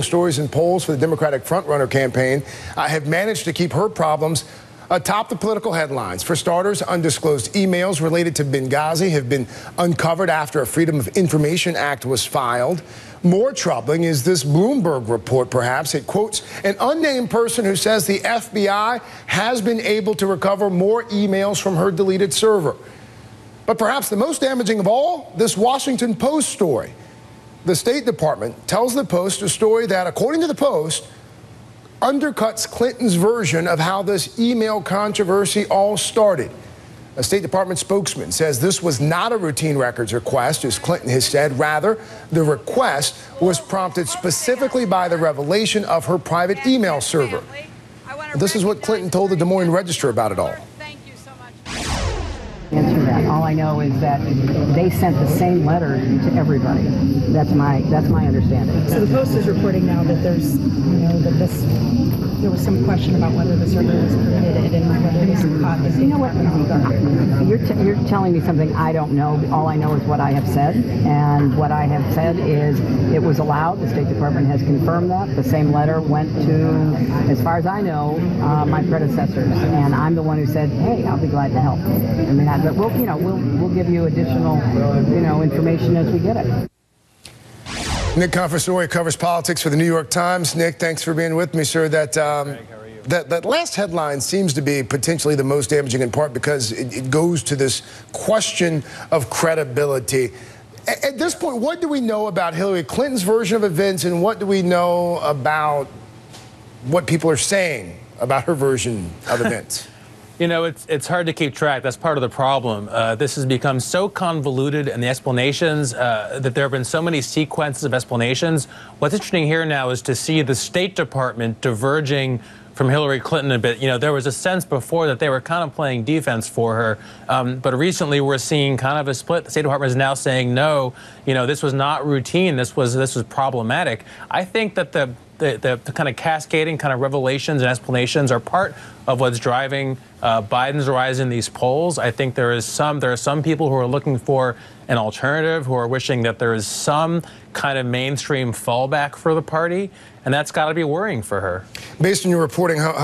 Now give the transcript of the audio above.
stories and polls for the Democratic frontrunner campaign have managed to keep her problems atop the political headlines. For starters, undisclosed emails related to Benghazi have been uncovered after a Freedom of Information Act was filed. More troubling is this Bloomberg report, perhaps. It quotes an unnamed person who says the FBI has been able to recover more emails from her deleted server. But perhaps the most damaging of all, this Washington Post story. The State Department tells the Post a story that, according to the Post, undercuts Clinton's version of how this email controversy all started. A State Department spokesman says this was not a routine records request, as Clinton has said. Rather, the request was prompted specifically by the revelation of her private email server. This is what Clinton told the Des Moines Register about it all. Answer that. All I know is that they sent the same letter to everybody. That's my understanding. So the Post is reporting now that there's, there was some question about whether the server was permitted and whether it was caught. You know what? You're telling me something I don't know. All I know is what I have said, and what I have said is it was allowed. The State Department has confirmed that. The same letter went to, as far as I know, my predecessors, and I'm the one who said, "Hey, I'll be glad to help." I mean, but we'll give you additional, information as we get it. Nick Confessore covers politics for the New York Times. Nick, thanks for being with me, sir. That last headline seems to be potentially the most damaging in part because it goes to this question of credibility. At this point, what do we know about Hillary Clinton's version of events, and what do we know about what people are saying about her version of events? It's hard to keep track. That's part of the problem. This has become so convoluted, and the explanations, that there have been so many sequences of explanations. What's interesting here now is to see the State Department diverging from Hillary Clinton a bit. There was a sense before that they were kind of playing defense for her, but recently we're seeing kind of a split. The State Department is now saying, no, this was not routine. This was problematic. I think that the kind of cascading kind of revelations and explanations are part of what's driving Biden's rise in these polls. I think there are some people who are looking for an alternative, who are wishing that there is some kind of mainstream fallback for the party, and that's got to be worrying for her. Based on your reporting, how